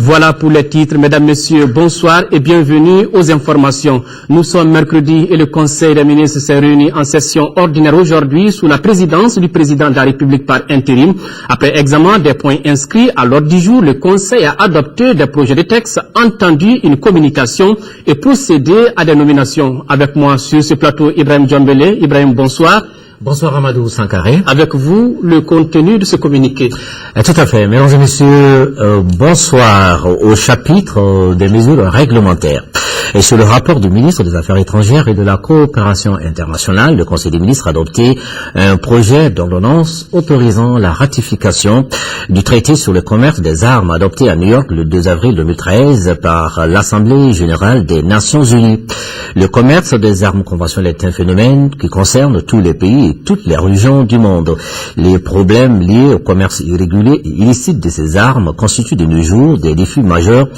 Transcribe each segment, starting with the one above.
Voilà pour les titres. Mesdames, Messieurs, bonsoir et bienvenue aux informations. Nous sommes mercredi et le Conseil des ministres s'est réuni en session ordinaire aujourd'hui sous la présidence du président de la République par intérim. Après examen des points inscrits à l'ordre du jour, le Conseil a adopté des projets de texte, entendu une communication et procédé à des nominations. Avec moi sur ce plateau, Ibrahim Djambele. Ibrahim, bonsoir. Bonsoir Amadou Sankaré. Avec vous, le contenu de ce communiqué. Tout à fait. Mesdames et messieurs, bonsoir au chapitre des mesures réglementaires. Et sur le rapport du ministre des Affaires étrangères et de la coopération internationale, le Conseil des ministres a adopté un projet d'ordonnance autorisant la ratification du traité sur le commerce des armes adopté à New York le 2 avril 2013 par l'Assemblée générale des Nations unies. Le commerce des armes conventionnelles est un phénomène qui concerne tous les pays et toutes les régions du monde. Les problèmes liés au commerce irrégulier et illicite de ces armes constituent de nos jours des défis majeurs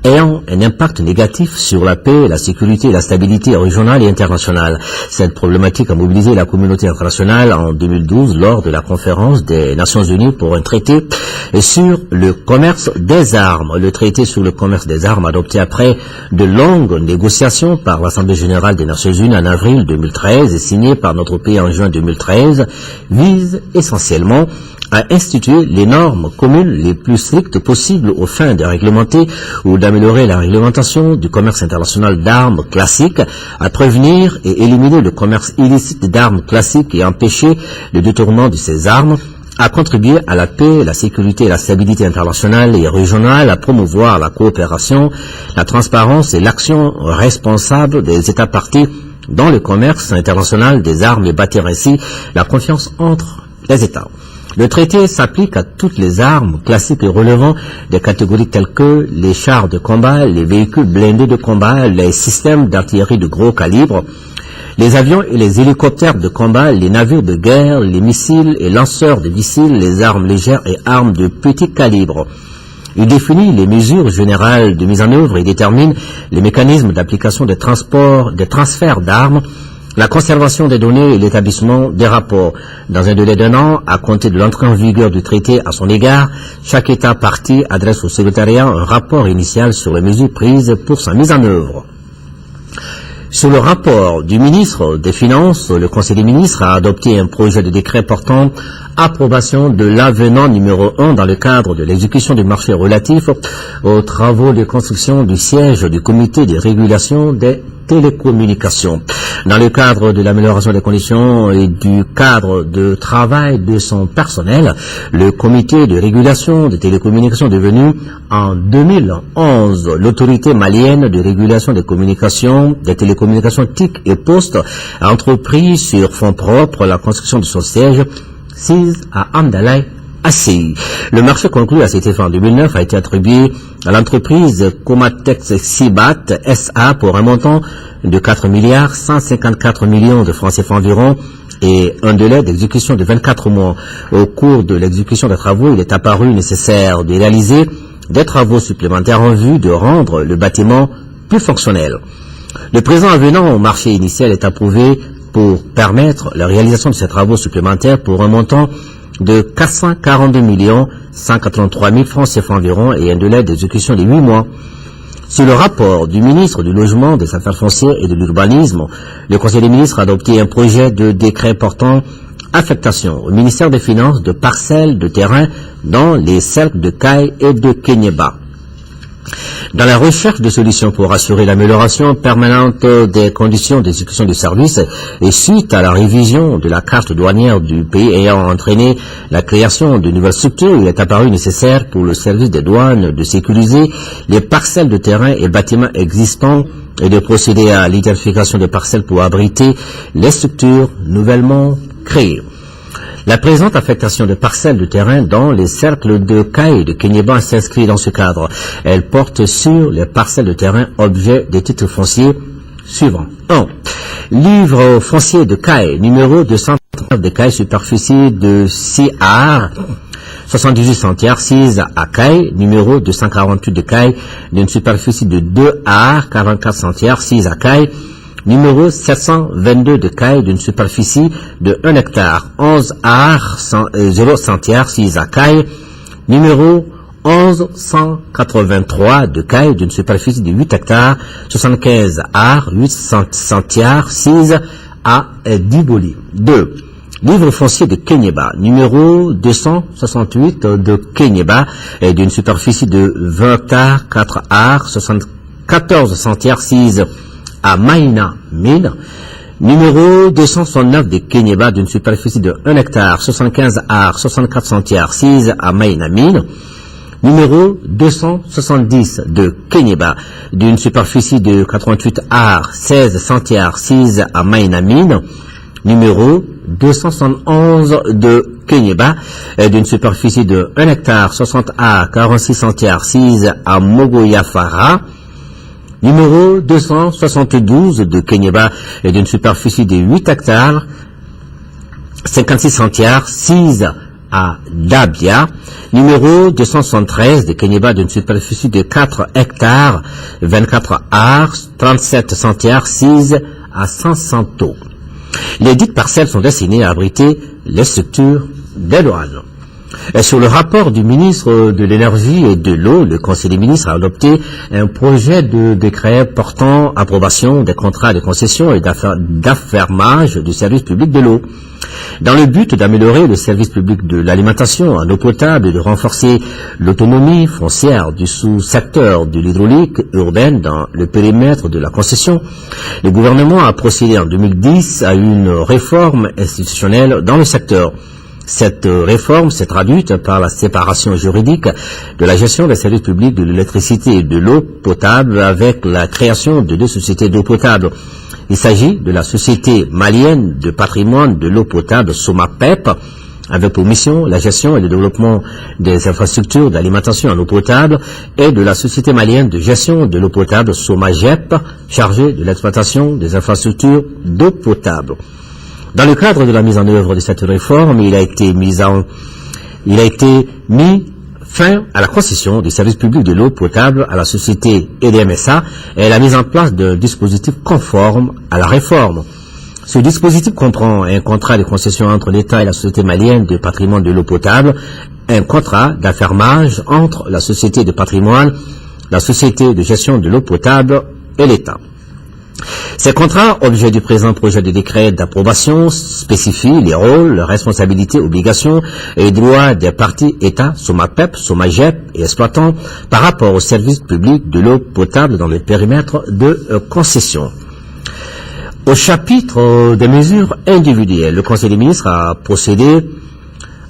ayant un impact négatif sur la paix, la sécurité et la stabilité régionale et internationale. Cette problématique a mobilisé la communauté internationale en 2012 lors de la conférence des Nations Unies pour un traité sur le commerce des armes. Le traité sur le commerce des armes adopté après de longues négociations par l'Assemblée générale des Nations Unies en avril 2013 et signé par notre pays en juin 2013 vise essentiellement à instituer les normes communes les plus strictes possibles aux fins de réglementer ou d'améliorer la réglementation du commerce international d'armes classiques, à prévenir et éliminer le commerce illicite d'armes classiques et empêcher le détournement de ces armes, à contribuer à la paix, la sécurité et la stabilité internationale et régionale, à promouvoir la coopération, la transparence et l'action responsable des États parties dans le commerce international des armes et bâtir ainsi la confiance entre les États. Le traité s'applique à toutes les armes classiques et relevant des catégories telles que les chars de combat, les véhicules blindés de combat, les systèmes d'artillerie de gros calibre, les avions et les hélicoptères de combat, les navires de guerre, les missiles et lanceurs de missiles, les armes légères et armes de petit calibre. Il définit les mesures générales de mise en œuvre et détermine les mécanismes d'application des transferts d'armes, la conservation des données et l'établissement des rapports. Dans un délai d'1 an, à compter de l'entrée en vigueur du traité à son égard, chaque État partie adresse au secrétariat un rapport initial sur les mesures prises pour sa mise en œuvre. Sur le rapport du ministre des Finances, le Conseil des ministres a adopté un projet de décret portant approbation de l'avenant numéro 1 dans le cadre de l'exécution du marché relatif aux travaux de construction du siège du comité de régulation des télécommunications. Dans le cadre de l'amélioration des conditions et du cadre de travail de son personnel, le comité de régulation des télécommunications devenu en 2011 l'autorité malienne de régulation des communications, des télécommunications TIC et Poste a entrepris sur fonds propres la construction de son siège SIS à Amdalaï. Le marché conclu à cet effet en 2009 a été attribué à l'entreprise Comatex Sibat SA pour un montant de 4 milliards 154 millions de francs CFA environ et un délai d'exécution de 24 mois. Au cours de l'exécution des travaux, il est apparu nécessaire de réaliser des travaux supplémentaires en vue de rendre le bâtiment plus fonctionnel. Le présent avenant au marché initial est approuvé pour permettre la réalisation de ces travaux supplémentaires pour un montant de 442 183 000 francs CFA environ et un délai d'exécution de 8 mois. Sur le rapport du ministre du Logement, des Affaires foncières et de l'Urbanisme, le Conseil des ministres a adopté un projet de décret portant affectation au ministère des Finances de parcelles de terrain dans les cercles de Caille et de Kenyeba. Dans la recherche de solutions pour assurer l'amélioration permanente des conditions d'exécution du service et suite à la révision de la carte douanière du pays ayant entraîné la création de nouvelles structures, il est apparu nécessaire pour le service des douanes de sécuriser les parcelles de terrain et bâtiments existants et de procéder à l'identification des parcelles pour abriter les structures nouvellement créées. La présente affectation de parcelles de terrain dans les cercles de Caille et de Kenyeba s'inscrit dans ce cadre. Elle porte sur les parcelles de terrain objet des titres fonciers suivants. 1. Livre foncier de Caille, numéro 239 de Caille, superficie de 6 ar, 78 centières, 6 à Caille, numéro 248 de Caille, d'une superficie de 2 ar, 44 centières, 6 à Caille, numéro 722 de Caille d'une superficie de 1 hectare, 11 ar, 0 centières, 6 à Caille, numéro 1183 de cailles d'une superficie de 8 hectares, 75 arts, 800 centiares, 6 à Diboli. 2. Livre foncier de Kenyeba, numéro 268 de Kenyeba, d'une superficie de 20 hectares, 4 arts, 74 centiares, 6 à Maïna Mine. Numéro 269 de Kenyeba, d'une superficie de 1 hectare, 75 arts, 64 centiares, 6 à Maïna Mine. Numéro 270 de Kenyeba, d'une superficie de 88 arts, 16 centiares, 6 à Maïna Mine. Numéro 271 de Kenyeba, d'une superficie de 1 hectare, 60 arts, 46 centiares, 6 à Mogoyafara. Numéro 272 de Kenyeba, d'une superficie de 8 hectares, 56 centiares, 6 à Dabia. Numéro 273 de Kenyeba, d'une superficie de 4 hectares, 24 arts, 37 centiares, 6 à Sansanto. Les dites parcelles sont destinées à abriter les structures des douanes. Et sur le rapport du ministre de l'Énergie et de l'Eau, le Conseil des ministres a adopté un projet de décret portant approbation des contrats de concession et d'affermage du service public de l'eau. Dans le but d'améliorer le service public de l'alimentation en eau potable et de renforcer l'autonomie foncière du sous-secteur de l'hydraulique urbaine dans le périmètre de la concession, le gouvernement a procédé en 2010 à une réforme institutionnelle dans le secteur. Cette réforme s'est traduite par la séparation juridique de la gestion des services publics de l'électricité et de l'eau potable avec la création de 2 sociétés d'eau potable. Il s'agit de la Société malienne de patrimoine de l'eau potable SOMAPEP, avec pour mission la gestion et le développement des infrastructures d'alimentation en eau potable, et de la Société malienne de gestion de l'eau potable SOMAGEP, chargée de l'exploitation des infrastructures d'eau potable. Dans le cadre de la mise en œuvre de cette réforme, il a été mis fin à la concession du service public de l'eau potable à la société EDMSA et la mise en place d'un dispositif conforme à la réforme. Ce dispositif comprend un contrat de concession entre l'État et la société malienne de patrimoine de l'eau potable, un contrat d'affermage entre la société de patrimoine, la société de gestion de l'eau potable et l'État. Ces contrats, objet du présent projet de décret d'approbation, spécifient les rôles, responsabilités, obligations et droits des parties État, SOMAPEP, SOMAGEP et exploitants par rapport au service public de l'eau potable dans le périmètre de concession. Au chapitre des mesures individuelles, le Conseil des ministres a procédé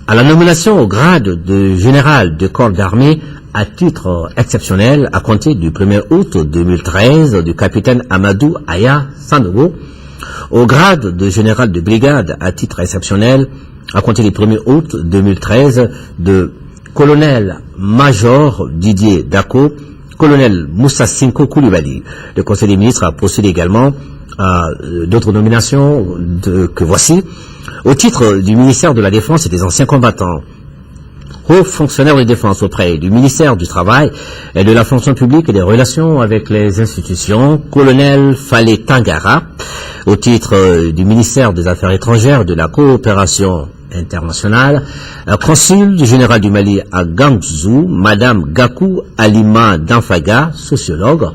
à la nomination au grade de général de corps d'armée à titre exceptionnel à compter du 1er août 2013 du capitaine Amadou Aya Sanogo, au grade de général de brigade à titre exceptionnel à compter du 1er août 2013 de colonel-major Didier Dako, colonel Moussa Sinko Koulibaly. Le Conseil des ministres a procédé également à d'autres nominations que voici. Au titre du ministère de la Défense et des anciens combattants, haut fonctionnaire de défense auprès du ministère du Travail et de la fonction publique et des relations avec les institutions, colonel Fallé Tangara, au titre du ministère des Affaires étrangères et de la coopération internationale, consul général du Mali à Gangzhou, madame Gakou Alima Danfaga, sociologue,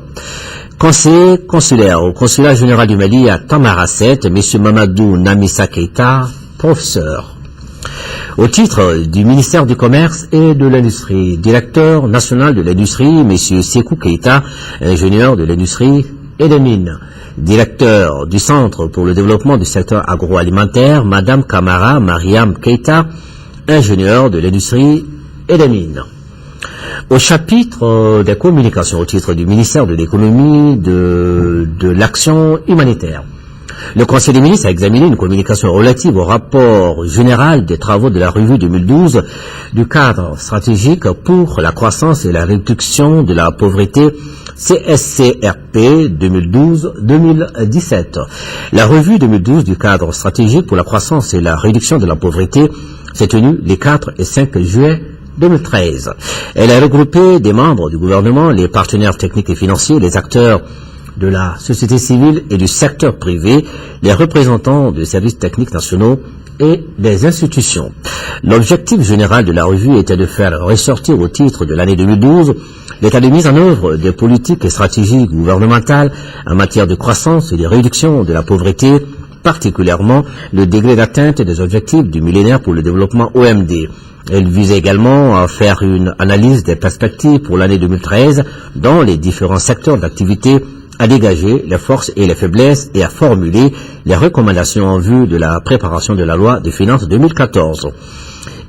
conseiller consulaire au consulat général du Mali à Tamaracet, monsieur Mamadou Namissa Keita, professeur. Au titre du ministère du Commerce et de l'Industrie, directeur national de l'industrie, M. Sekou Keita, ingénieur de l'industrie et des mines. Directeur du Centre pour le développement du secteur agroalimentaire, Madame Kamara Mariam Keita, ingénieur de l'industrie et des mines. Au chapitre des communications, au titre du ministère de l'économie, de l'action humanitaire, le Conseil des ministres a examiné une communication relative au rapport général des travaux de la revue 2012 du cadre stratégique pour la croissance et la réduction de la pauvreté CSCRP 2012-2017. La revue 2012 du cadre stratégique pour la croissance et la réduction de la pauvreté s'est tenue les 4 et 5 juillet 2013. Elle a regroupé des membres du gouvernement, les partenaires techniques et financiers, les acteurs de la société civile et du secteur privé, les représentants des services techniques nationaux et des institutions. L'objectif général de la revue était de faire ressortir au titre de l'année 2012 l'état de mise en œuvre des politiques et stratégies gouvernementales en matière de croissance et de réduction de la pauvreté, particulièrement le degré d'atteinte des objectifs du millénaire pour le développement OMD. Elle visait également à faire une analyse des perspectives pour l'année 2013 dans les différents secteurs d'activité, à dégager les forces et les faiblesses et à formuler les recommandations en vue de la préparation de la loi de finances 2014.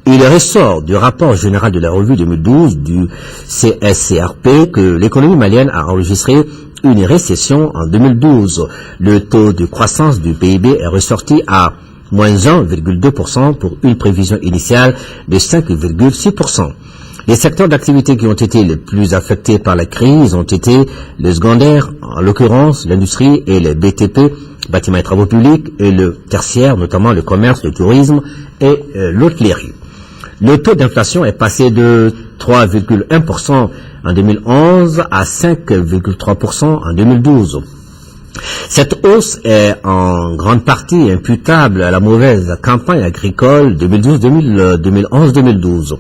Il ressort du rapport général de la revue 2012 du CSCRP que l'économie malienne a enregistré une récession en 2012. Le taux de croissance du PIB est ressorti à moins 1,2% pour une prévision initiale de 5,6%. Les secteurs d'activité qui ont été les plus affectés par la crise ont été les secondaires, en l'occurrence l'industrie et les BTP, bâtiments et travaux publics, et le tertiaire, notamment le commerce, le tourisme et l'hôtellerie. Le taux d'inflation est passé de 3,1% en 2011 à 5,3% en 2012. Cette hausse est en grande partie imputable à la mauvaise campagne agricole 2011-2012.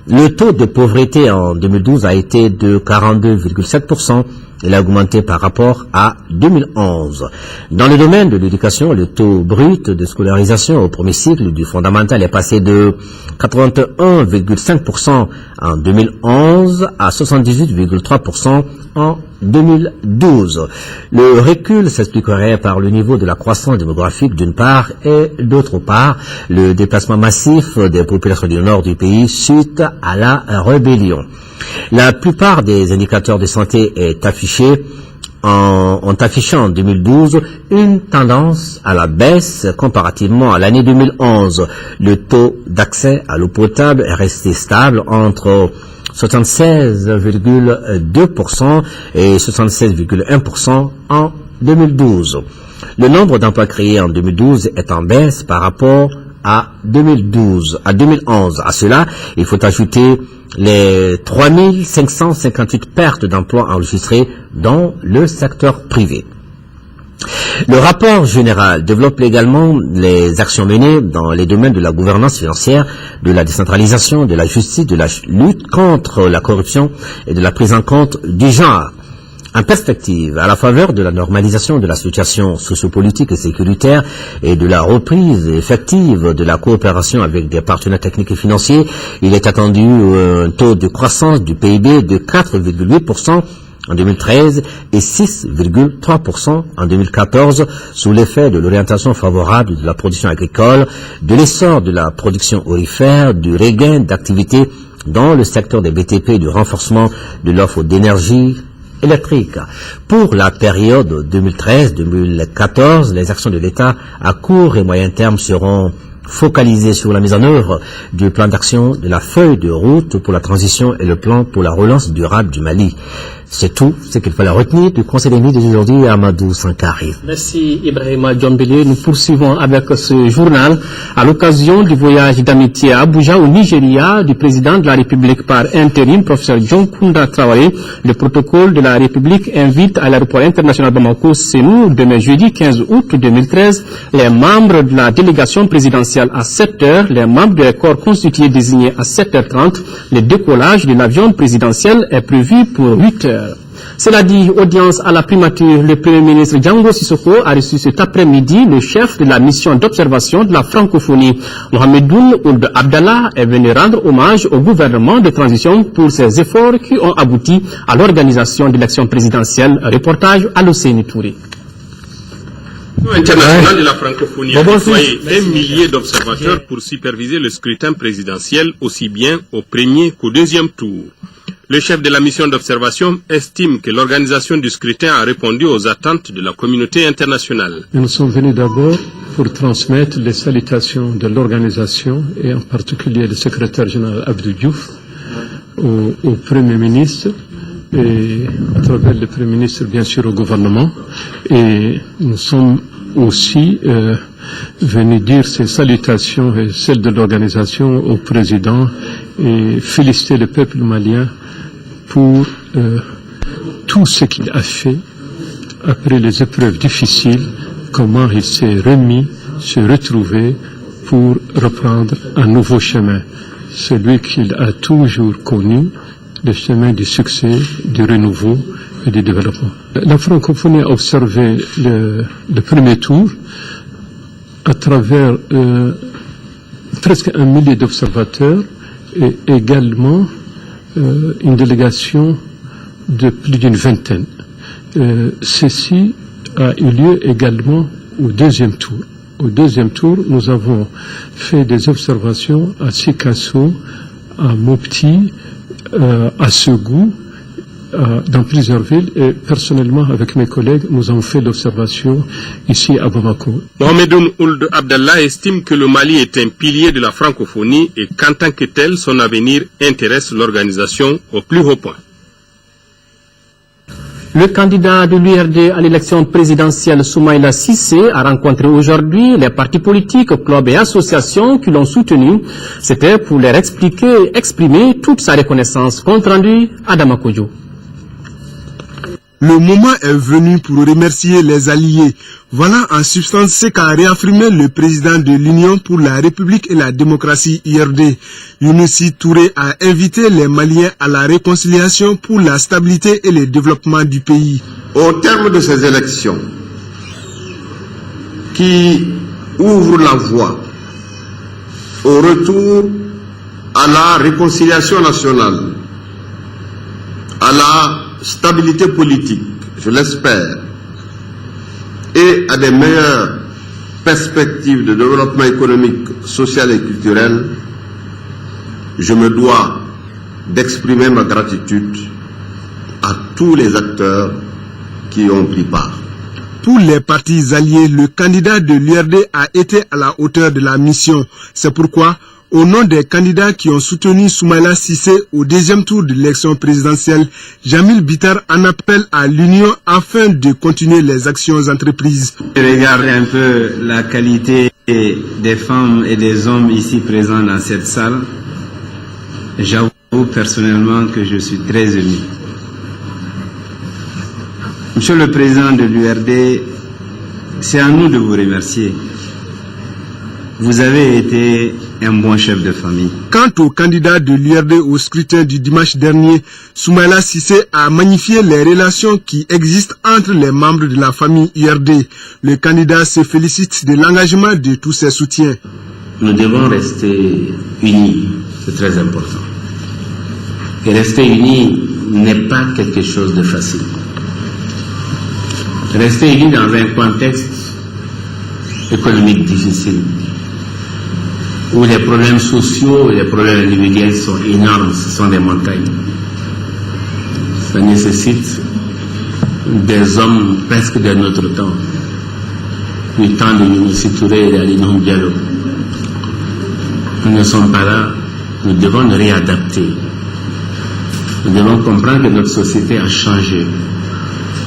Le taux de pauvreté en 2012 a été de 42,7%. Il a augmenté par rapport à 2011. Dans le domaine de l'éducation, le taux brut de scolarisation au premier cycle du fondamental est passé de 81,5% en 2011 à 78,3% en 2012. Le recul s'expliquerait par le niveau de la croissance démographique d'une part et d'autre part le déplacement massif des populations du nord du pays suite à la rébellion. La plupart des indicateurs de santé ont affiché en 2012 une tendance à la baisse comparativement à l'année 2011. Le taux d'accès à l'eau potable est resté stable entre 76,2% et 76,1% en 2012. Le nombre d'emplois créés en 2012 est en baisse par rapport à 2011. À cela, il faut ajouter les 3558 pertes d'emplois enregistrées dans le secteur privé. Le rapport général développe également les actions menées dans les domaines de la gouvernance financière, de la décentralisation, de la justice, de la lutte contre la corruption et de la prise en compte du genre. En perspective, à la faveur de la normalisation de la situation sociopolitique et sécuritaire et de la reprise effective de la coopération avec des partenaires techniques et financiers, il est attendu un taux de croissance du PIB de 4,8% en 2013 et 6,3% en 2014 sous l'effet de l'orientation favorable de la production agricole, de l'essor de la production aurifère, du regain d'activité dans le secteur des BTP et du renforcement de l'offre d'énergie électrique. Pour la période 2013-2014, les actions de l'État à court et moyen terme seront focalisées sur la mise en œuvre du plan d'action de la feuille de route pour la transition et le plan pour la relance durable du Mali. C'est tout ce qu'il fallait retenir du Conseil des ministres d'aujourd'hui à Amadou Sankari. Merci Ibrahima Djombele. Nous poursuivons avec ce journal à l'occasion du voyage d'amitié à Abuja au Nigeria du président de la République par intérim, professeur John Kunda Traoré. Le protocole de la République invite à l'aéroport international Bamako Sénou demain jeudi 15 août 2013 les membres de la délégation présidentielle à 7h, les membres des corps constitués désignés à 7h30. Le décollage de l'avion présidentiel est prévu pour 8h. Cela dit, audience à la primature, le Premier ministre Django Sissoko a reçu cet après-midi le chef de la mission d'observation de la francophonie. Mohamedoun Ould Abdallah est venu rendre hommage au gouvernement de transition pour ses efforts qui ont abouti à l'organisation de l'élection présidentielle. Reportage à l'Océanie Touré. International de la francophonie a déployé des milliers d'observateurs pour superviser le scrutin présidentiel aussi bien au premier qu'au deuxième tour. Le chef de la mission d'observation estime que l'organisation du scrutin a répondu aux attentes de la communauté internationale. Nous sommes venus d'abord pour transmettre les salutations de l'organisation et en particulier le secrétaire général Abdou Diouf au Premier ministre et à travers le Premier ministre bien sûr au gouvernement. Et nous sommes aussi venus dire ces salutations et celles de l'organisation au président et féliciter le peuple malien pour tout ce qu'il a fait après les épreuves difficiles, comment il s'est remis, s'est retrouvé pour reprendre un nouveau chemin, celui qu'il a toujours connu, le chemin du succès, du renouveau et du développement. La francophonie a observé le premier tour à travers presque 1 millier d'observateurs et également une délégation de plus d'une vingtaine. Ceci a eu lieu également au deuxième tour. Au deuxième tour, nous avons fait des observations à Sikasso, à Mopti, à Ségou, dans plusieurs villes, et personnellement, avec mes collègues, nous avons fait l'observation ici à Bamako. Mohamedoun Ould Abdallah estime que le Mali est un pilier de la francophonie et qu'en tant que tel, son avenir intéresse l'organisation au plus haut point. Le candidat de l'URD à l'élection présidentielle Soumaïla Cissé a rencontré aujourd'hui les partis politiques, clubs et associations qui l'ont soutenu. C'était pour leur exprimer toute sa reconnaissance. Compte rendu Adama Kodjo. Le moment est venu pour remercier les alliés. Voilà en substance ce qu'a réaffirmé le président de l'Union pour la République et la démocratie URD. Younousi Touré a invité les Maliens à la réconciliation pour la stabilité et le développement du pays. Au terme de ces élections, qui ouvrent la voie au retour à la réconciliation nationale, à la stabilité politique, je l'espère, et à des meilleures perspectives de développement économique, social et culturel, je me dois d'exprimer ma gratitude à tous les acteurs qui ont pris part. Pour les partis alliés, le candidat de l'URD a été à la hauteur de la mission. C'est pourquoi, au nom des candidats qui ont soutenu Soumaïla Cissé au deuxième tour de l'élection présidentielle, Jamil Bitar en appelle à l'Union afin de continuer les actions entreprises. Je regarde un peu la qualité des femmes et des hommes ici présents dans cette salle. J'avoue personnellement que je suis très ému. Monsieur le Président de l'URD, c'est à nous de vous remercier. Vous avez été un bon chef de famille. Quant au candidat de l'URD au scrutin du dimanche dernier, Soumaïla Cissé a magnifié les relations qui existent entre les membres de la famille URD. Le candidat se félicite de l'engagement de tous ses soutiens. Nous devons rester unis, c'est très important. Et rester unis n'est pas quelque chose de facile. Rester unis dans un contexte économique difficile, où les problèmes sociaux et les problèmes individuels sont énormes, ce sont des montagnes. Ça nécessite des hommes presque de notre temps, du temps de Younousi Touré et d'Ali Diallo. Nous ne sommes pas là, nous devons nous réadapter. Nous devons comprendre que notre société a changé,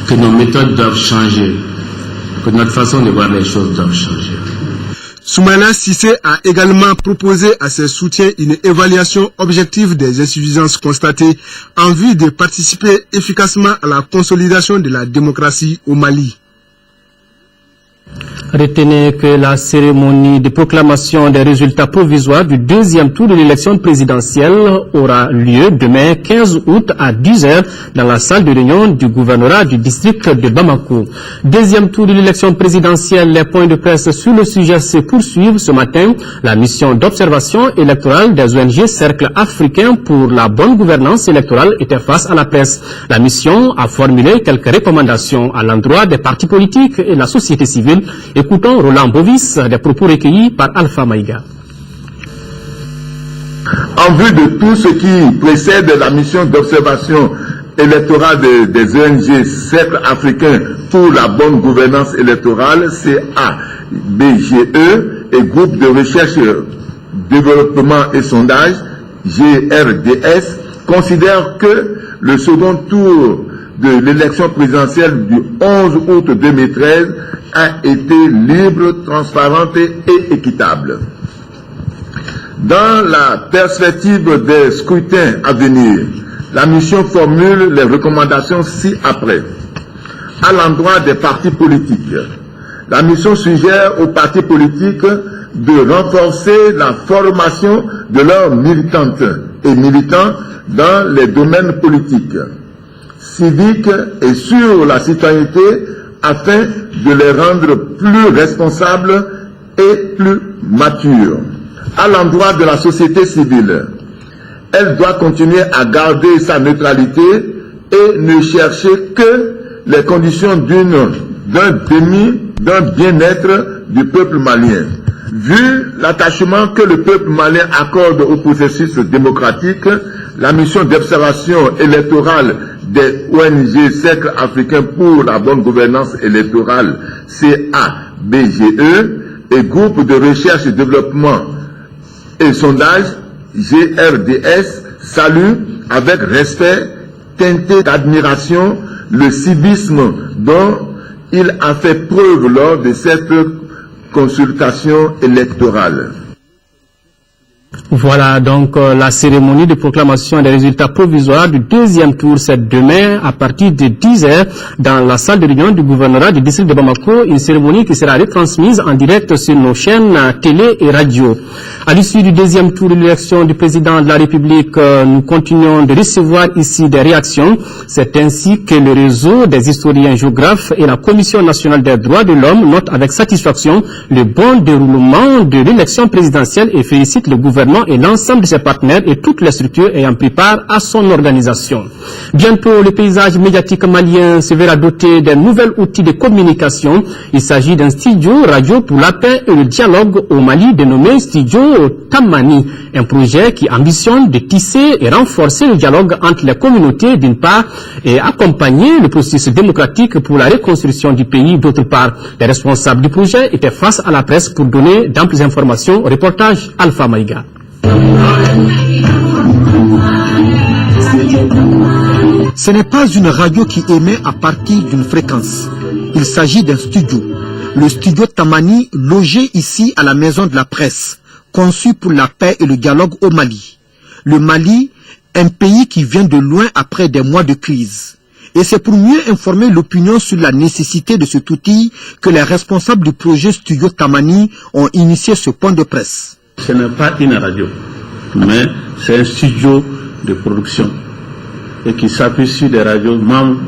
que nos méthodes doivent changer, que notre façon de voir les choses doit changer. Soumaïla Cissé a également proposé à ses soutiens une évaluation objective des insuffisances constatées en vue de participer efficacement à la consolidation de la démocratie au Mali. Retenez que la cérémonie de proclamation des résultats provisoires du deuxième tour de l'élection présidentielle aura lieu demain 15 août à 10h dans la salle de réunion du gouvernorat du district de Bamako. Deuxième tour de l'élection présidentielle, les points de presse sur le sujet se poursuivent ce matin. La mission d'observation électorale des ONG Cercle africain pour la bonne gouvernance électorale était face à la presse. La mission a formulé quelques recommandations à l'endroit des partis politiques et la société civile. Écoutons Roland Bovis, des propos recueillis par Alpha Maïga. En vue de tout ce qui précède la mission d'observation électorale des ONG Cercle africain pour la bonne gouvernance électorale, CABGE, et groupe de recherche, développement et sondage, GRDS, considère que le second tour de l'élection présidentielle du 11 août 2013 a été libre, transparente et équitable. Dans la perspective des scrutins à venir, la mission formule les recommandations ci-après. À l'endroit des partis politiques, la mission suggère aux partis politiques de renforcer la formation de leurs militantes et militants dans les domaines politiques, civiques et sur la citoyenneté afin de les rendre plus responsables et plus matures. À l'endroit de la société civile, elle doit continuer à garder sa neutralité et ne chercher que les conditions d'un bien-être du peuple malien. Vu l'attachement que le peuple malien accorde au processus démocratique, la mission d'observation électorale des ONG Cercle africain pour la bonne gouvernance électorale, CABGE, et groupe de recherche et développement et sondage, GRDS, salue avec respect, teinté d'admiration, le civisme dont il a fait preuve lors de cette consultation électorale. Voilà donc la cérémonie de proclamation des résultats provisoires du deuxième tour, c'est demain à partir de 10h dans la salle de réunion du gouvernorat du district de Bamako, une cérémonie qui sera retransmise en direct sur nos chaînes télé et radio. À l'issue du deuxième tour de l'élection du président de la République, nous continuons de recevoir ici des réactions. C'est ainsi que le réseau des historiens géographes et la Commission nationale des droits de l'homme notent avec satisfaction le bon déroulement de l'élection présidentielle et félicite le gouvernement et l'ensemble de ses partenaires et toutes les structures ayant pris part à son organisation. Bientôt, le paysage médiatique malien se verra doté d'un nouvel outil de communication. Il s'agit d'un studio radio pour la paix et le dialogue au Mali dénommé Studio Tamani, un projet qui ambitionne de tisser et renforcer le dialogue entre les communautés d'une part et accompagner le processus démocratique pour la reconstruction du pays d'autre part. Les responsables du projet étaient face à la presse pour donner d'amples informations. Reportage Alpha Maïga. Ce n'est pas une radio qui émet à partir d'une fréquence. Il s'agit d'un studio. Le studio Tamani, logé ici à la Maison de la Presse, conçu pour la paix et le dialogue au Mali. Le Mali, un pays qui vient de loin après des mois de crise. Et c'est pour mieux informer l'opinion sur la nécessité de cet outil que les responsables du projet Studio Tamani ont initié ce point de presse. Ce n'est pas une radio, mais c'est un studio de production et qui s'appuie sur des radios membres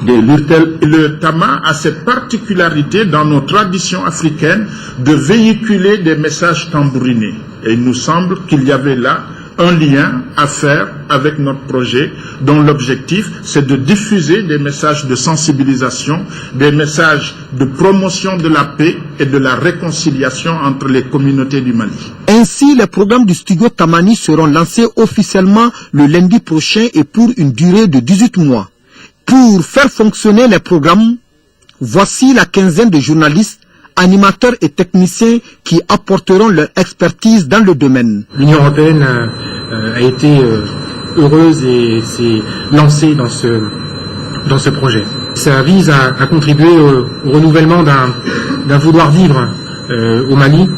de l'URTEL. Le Tama a cette particularité dans nos traditions africaines de véhiculer des messages tambourinés. Et il nous semble qu'il y avait là un lien à faire avec notre projet dont l'objectif c'est de diffuser des messages de sensibilisation, des messages de promotion de la paix et de la réconciliation entre les communautés du Mali. Ainsi, les programmes du studio Tamani seront lancés officiellement le lundi prochain et pour une durée de 18 mois. Pour faire fonctionner les programmes, voici la quinzaine de journalistes, animateurs et techniciens qui apporteront leur expertise dans le domaine. L'Union européenne a été heureuse et s'est lancée dans ce projet. Ça vise à contribuer au renouvellement d'un vouloir vivre au Mali,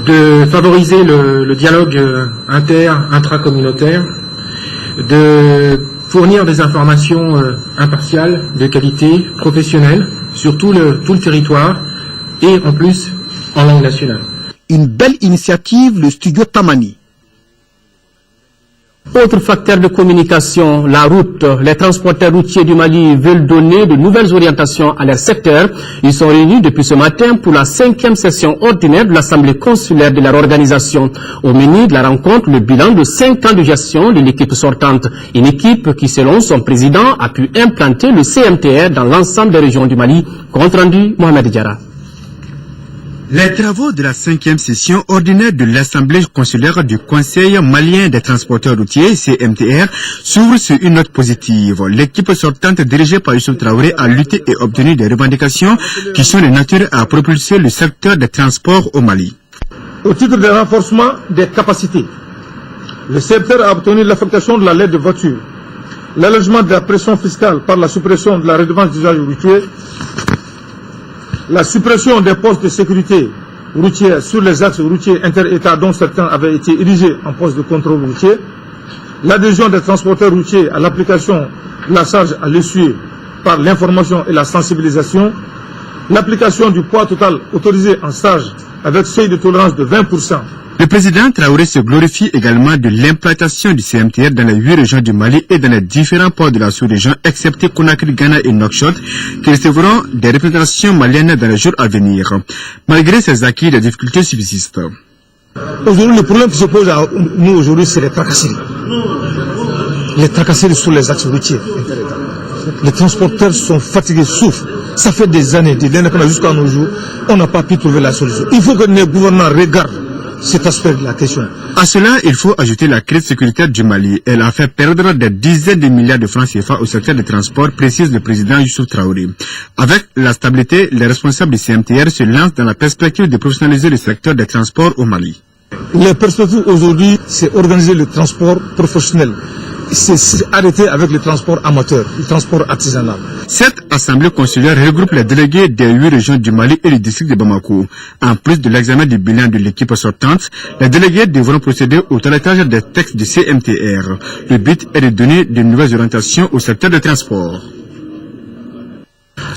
de favoriser le dialogue intracommunautaire, de fournir des informations impartiales, de qualité, professionnelles, sur tout le territoire, et en plus en langue nationale. Une belle initiative, le studio Tamani. Autre facteur de communication, la route. Les transporteurs routiers du Mali veulent donner de nouvelles orientations à leur secteur. Ils sont réunis depuis ce matin pour la 5e session ordinaire de l'Assemblée consulaire de leur organisation. Au menu de la rencontre, le bilan de 5 ans de gestion de l'équipe sortante. Une équipe qui, selon son président, a pu implanter le CMTR dans l'ensemble des régions du Mali. Compte rendu, Mohamed Diarra. Les travaux de la 5e session ordinaire de l'Assemblée consulaire du Conseil malien des transporteurs routiers, CMTR, s'ouvrent sur une note positive. L'équipe sortante dirigée par Youssou Traoré a lutté et obtenu des revendications qui sont de nature à propulser le secteur des transports au Mali. Au titre du renforcement des capacités, le CMTR a obtenu l'affectation de la lettre de voiture, l'allègement de la pression fiscale par la suppression de la redevance d'usage routier, la suppression des postes de sécurité routière sur les axes routiers inter-États dont certains avaient été érigés en postes de contrôle routier, l'adhésion des transporteurs routiers à l'application de la charge à l'essuyer par l'information et la sensibilisation, l'application du poids total autorisé en stage avec seuil de tolérance de 20%. Le président Traoré se glorifie également de l'implantation du CMTR dans les 8 régions du Mali et dans les différents ports de la sous-région, excepté Conakry, Ghana et Nouakchott, qui recevront des représentations maliennes dans les jours à venir. Malgré ces acquis, les difficultés subsistent. Aujourd'hui, le problème qui se pose à nous aujourd'hui, c'est les tracasseries. Les tracasseries sur les axes routiers. Les transporteurs sont fatigués, souffrent. Ça fait des années jusqu'à nos jours, on n'a pas pu trouver la solution. Il faut que les gouvernants regardent cet aspect de la question. À cela, il faut ajouter la crise sécuritaire du Mali. Elle a fait perdre des dizaines de milliards de francs CFA au secteur des transports, précise le président Youssouf Traoré. Avec la stabilité, les responsables du CMTR se lancent dans la perspective de professionnaliser le secteur des transports au Mali. Les perspectives aujourd'hui, c'est organiser le transport professionnel. C'est arrêter avec le transport amateur, le transport artisanal. Cette assemblée consulaire regroupe les délégués des 8 régions du Mali et du district de Bamako. En plus de l'examen du bilan de l'équipe sortante, les délégués devront procéder au toilettage des textes du CMTR. Le but est de donner de nouvelles orientations au secteur des transports.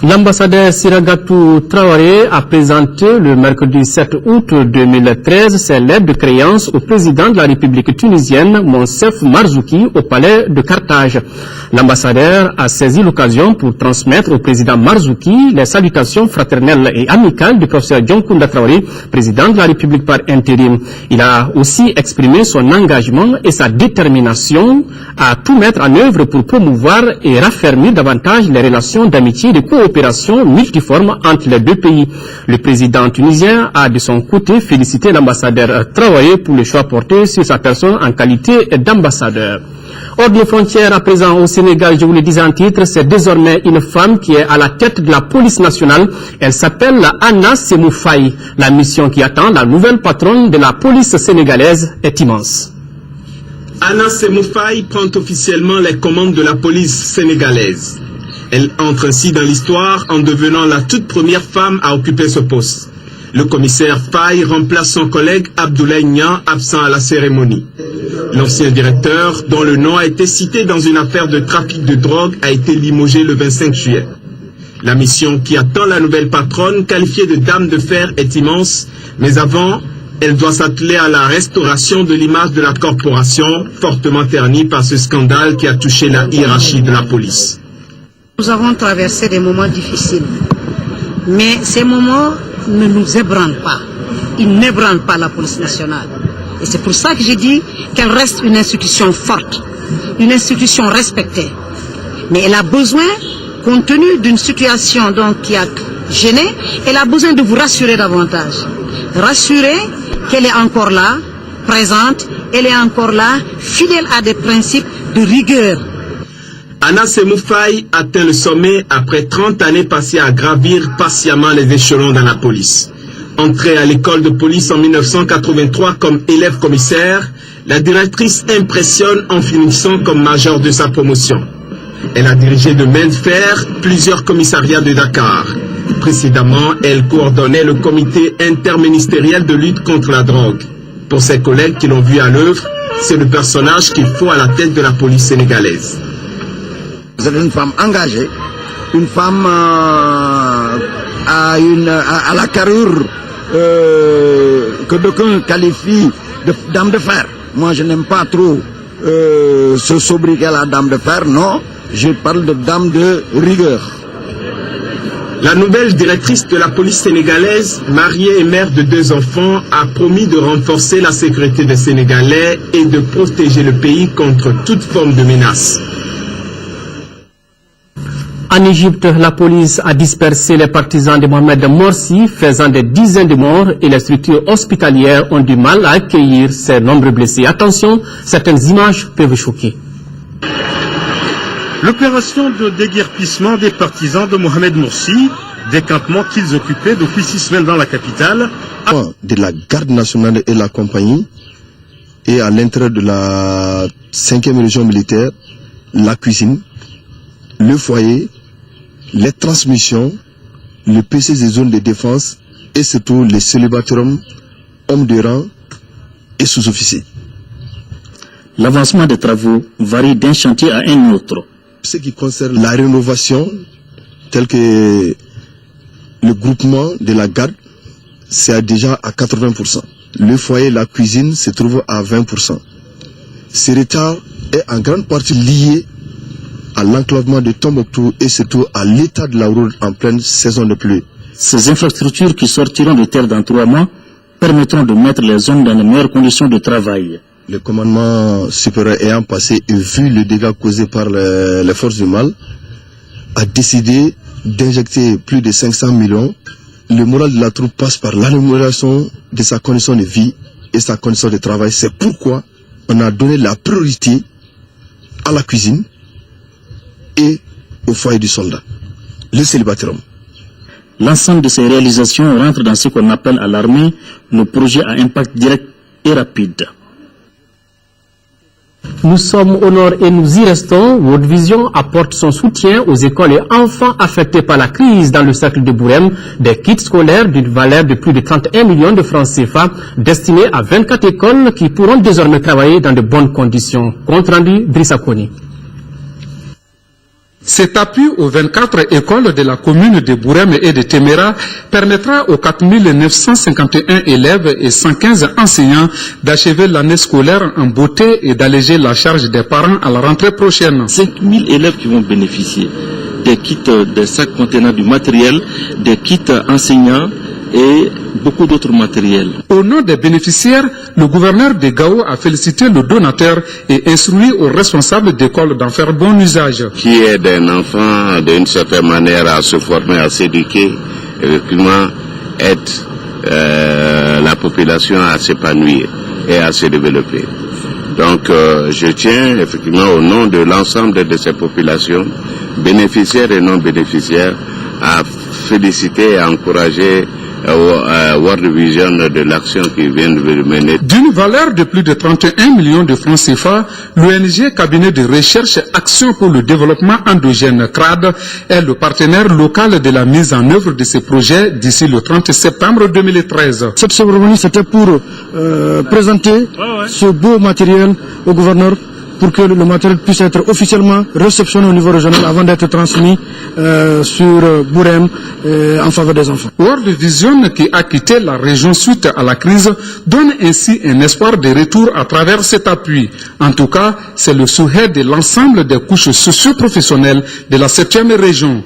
L'ambassadeur Siragatou Traoré a présenté le mercredi 7 août 2013 ses lettres de créance au président de la République tunisienne, Monsef Marzouki, au palais de Carthage. L'ambassadeur a saisi l'occasion pour transmettre au président Marzouki les salutations fraternelles et amicales du professeur Dioncounda Traoré, président de la République par intérim. Il a aussi exprimé son engagement et sa détermination à tout mettre en œuvre pour promouvoir et raffermir davantage les relations d'amitié et de coopération multiforme entre les deux pays. Le président tunisien a de son côté félicité l'ambassadeur Traoré pour le choix porté sur sa personne en qualité d'ambassadeur. Hors de nos frontières, à présent au Sénégal, je vous le disais en titre, c'est désormais une femme qui est à la tête de la police nationale. Elle s'appelle Anna Sémou Faye. La mission qui attend la nouvelle patronne de la police sénégalaise est immense. Anna Sémou Faye prend officiellement les commandes de la police sénégalaise. Elle entre ainsi dans l'histoire en devenant la toute première femme à occuper ce poste. Le commissaire Faye remplace son collègue Abdoulaye Niang, absent à la cérémonie. L'ancien directeur, dont le nom a été cité dans une affaire de trafic de drogue, a été limogé le 25 juillet. La mission qui attend la nouvelle patronne, qualifiée de dame de fer, est immense, mais avant, elle doit s'atteler à la restauration de l'image de la corporation, fortement ternie par ce scandale qui a touché la hiérarchie de la police. Nous avons traversé des moments difficiles, mais ces moments ne nous ébranlent pas. Ils n'ébranlent pas la police nationale. Et c'est pour ça que j'ai dit qu'elle reste une institution forte, une institution respectée. Mais elle a besoin, compte tenu d'une situation donc, qui a gêné, elle a besoin de vous rassurer davantage. Rassurer qu'elle est encore là, présente, elle est encore là, fidèle à des principes de rigueur. Anna Sémou Faye atteint le sommet après 30 années passées à gravir patiemment les échelons dans la police. Entrée à l'école de police en 1983 comme élève commissaire, la directrice impressionne en finissant comme major de sa promotion. Elle a dirigé de main de fer plusieurs commissariats de Dakar. Précédemment, elle coordonnait le comité interministériel de lutte contre la drogue. Pour ses collègues qui l'ont vu à l'œuvre, c'est le personnage qu'il faut à la tête de la police sénégalaise. C'est une femme engagée, une femme à la carrure que d'aucuns qualifient de dame de fer. Moi, je n'aime pas trop ce sobriquet la dame de fer, non, je parle de dame de rigueur. La nouvelle directrice de la police sénégalaise, mariée et mère de 2 enfants, a promis de renforcer la sécurité des Sénégalais et de protéger le pays contre toute forme de menace. En Égypte, la police a dispersé les partisans de Mohamed Morsi, faisant des dizaines de morts, et les structures hospitalières ont du mal à accueillir ces nombreux blessés. Attention, certaines images peuvent choquer. L'opération de déguerpissement des partisans de Mohamed Morsi, des campements qu'ils occupaient depuis 6 semaines dans la capitale, de la garde nationale et la compagnie, et à l'intérieur de la 5e région militaire, la cuisine, le foyer, les transmissions, le PC des zones de défense et surtout les célibataires, hommes de rang et sous-officiers. L'avancement des travaux varie d'un chantier à un autre. Ce qui concerne la rénovation, telle que le groupement de la garde, c'est déjà à 80%. Le foyer, la cuisine se trouve à 20%. Ce retard est en grande partie lié à l'enclavement de Tombouctou et surtout à l'état de la route en pleine saison de pluie. Ces infrastructures qui sortiront de terre dans 3 mois permettront de mettre les zones dans les meilleures conditions de travail. Le commandement supérieur ayant passé et vu le dégât causé par les forces du mal, a décidé d'injecter plus de 500 millions. Le moral de la troupe passe par l'amélioration de sa condition de vie et sa condition de travail. C'est pourquoi on a donné la priorité à la cuisine et au foyer du soldat, le célibataire. L'ensemble de ces réalisations rentre dans ce qu'on appelle à l'armée le projet à impact direct et rapide. Nous sommes au nord et nous y restons. World Vision apporte son soutien aux écoles et enfants affectés par la crise dans le cercle de Bourem, des kits scolaires d'une valeur de plus de 31 millions de francs CFA destinés à 24 écoles qui pourront désormais travailler dans de bonnes conditions. Compte rendu Drissa Koni. Cet appui aux 24 écoles de la commune de Bourem et de Téméra permettra aux 4 951 élèves et 115 enseignants d'achever l'année scolaire en beauté et d'alléger la charge des parents à la rentrée prochaine. 5 000 élèves qui vont bénéficier des kits, des sacs contenant du matériel, des kits enseignants et beaucoup d'autres matériels. Au nom des bénéficiaires, le gouverneur de Gao a félicité le donateur et instruit aux responsables d'école d'en faire bon usage. Qui aide un enfant d'une certaine manière à se former, à s'éduquer, effectivement aide la population à s'épanouir et à se développer. Donc je tiens effectivement au nom de l'ensemble de ces populations, bénéficiaires et non bénéficiaires, à féliciter et à encourager World Vision de l'action qui vient de mener. D'une valeur de plus de 31 millions de francs CFA, l'ONG Cabinet de recherche Action pour le développement endogène CRAD est le partenaire local de la mise en œuvre de ces projets d'ici le 30 septembre 2013. Cette cérémonie, c'était pour présenter ce beau matériel au gouverneur, pour que le matériel puisse être officiellement réceptionné au niveau régional avant d'être transmis sur Bourem en faveur des enfants. World Vision, qui a quitté la région suite à la crise, donne ainsi un espoir de retour à travers cet appui. En tout cas, c'est le souhait de l'ensemble des couches socio-professionnelles de la 7e région.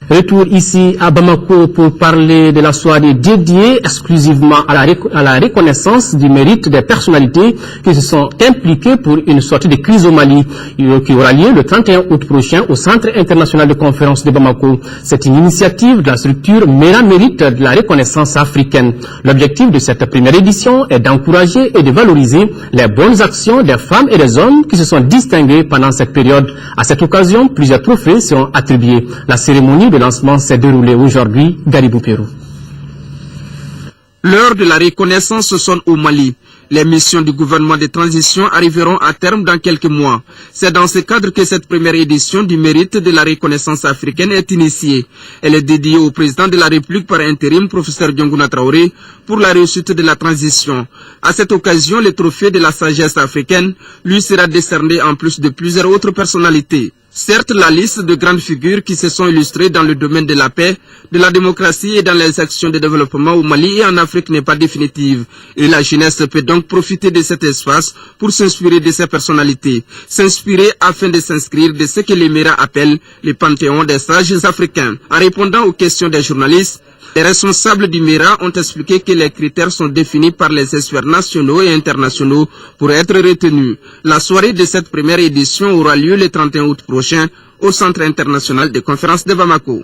Retour ici à Bamako pour parler de la soirée dédiée exclusivement à la reconnaissance du mérite des personnalités qui se sont impliquées pour une sortie de crise au Mali, qui aura lieu le 31 août prochain au Centre international de conférence de Bamako. C'est une initiative de la structure Mera Mérite de la reconnaissance africaine. L'objectif de cette première édition est d'encourager et de valoriser les bonnes actions des femmes et des hommes qui se sont distingués pendant cette période. À cette occasion, plusieurs trophées seront attribués. La cérémonie de lancement s'est déroulé aujourd'hui, Garibou Pérou. L'heure de la reconnaissance sonne au Mali. Les missions du gouvernement de transition arriveront à terme dans quelques mois. C'est dans ce cadre que cette première édition du mérite de la reconnaissance africaine est initiée. Elle est dédiée au président de la République par intérim, professeur Diongouna Traoré, pour la réussite de la transition. À cette occasion, le trophée de la sagesse africaine lui sera décerné en plus de plusieurs autres personnalités. Certes, la liste de grandes figures qui se sont illustrées dans le domaine de la paix, de la démocratie et dans les actions de développement au Mali et en Afrique n'est pas définitive. Et la jeunesse peut donc profiter de cet espace pour s'inspirer de ces personnalités. S'inspirer afin de s'inscrire de ce que les Mera appellent le panthéon des sages africains. En répondant aux questions des journalistes, les responsables du Mera ont expliqué que les critères sont définis par les experts nationaux et internationaux pour être retenus. La soirée de cette première édition aura lieu le 31 août prochain au Centre international de conférence de Bamako.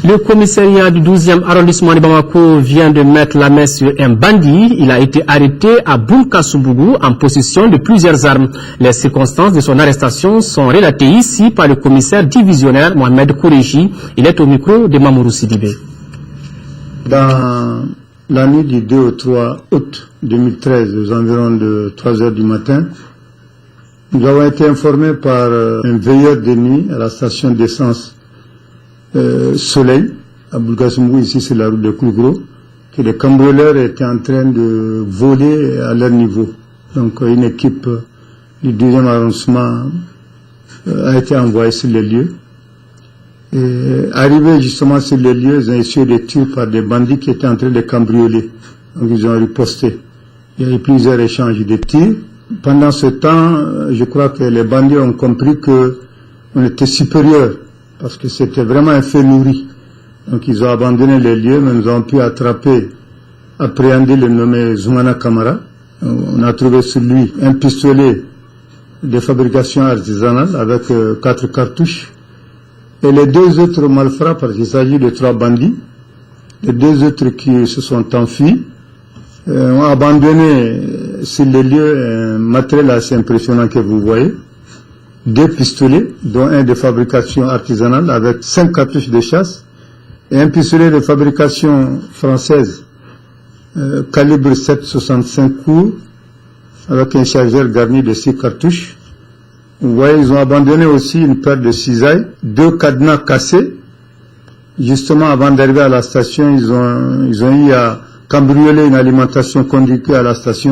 Le commissariat du 12e arrondissement de Bamako vient de mettre la main sur un bandit. Il a été arrêté à Boulkasoubougou en possession de plusieurs armes. Les circonstances de son arrestation sont relatées ici par le commissaire divisionnaire Mohamed Koureji. Il est au micro de Mamourou Sidibé. Dans la nuit du 2 au 3 août 2013, aux environs de 3 heures du matin, nous avons été informés par un veilleur de nuit à la station d'essence Soleil, à Boulkasoubougou, ici c'est la route de Kougro, que les cambrioleurs étaient en train de voler à leur niveau. Donc une équipe du 2e arrondissement a été envoyée sur les lieux. Et arrivés justement sur les lieux, ils ont essayé de tuer par des bandits qui étaient en train de cambrioler. Donc ils ont riposté. Il y a eu plusieurs échanges de tirs. Pendant ce temps, je crois que les bandits ont compris qu'on était supérieurs, parce que c'était vraiment un fait nourri. Donc ils ont abandonné les lieux, mais nous avons pu appréhender le nommé Zoumana Kamara. On a trouvé sur lui un pistolet de fabrication artisanale avec 4 cartouches. Et les 2 autres malfrats, parce qu'il s'agit de 3 bandits, les 2 autres qui se sont enfuis, ont abandonné sur les lieux un matériel assez impressionnant que vous voyez. 2 pistolets, dont un de fabrication artisanale avec 5 cartouches de chasse, et un pistolet de fabrication française, calibre 7,65 courts, avec un chargeur garni de 6 cartouches. Vous voyez, ils ont abandonné aussi une paire de cisailles, 2 cadenas cassés. Justement, avant d'arriver à la station, ils ont eu à cambrioler une alimentation conduite à la station.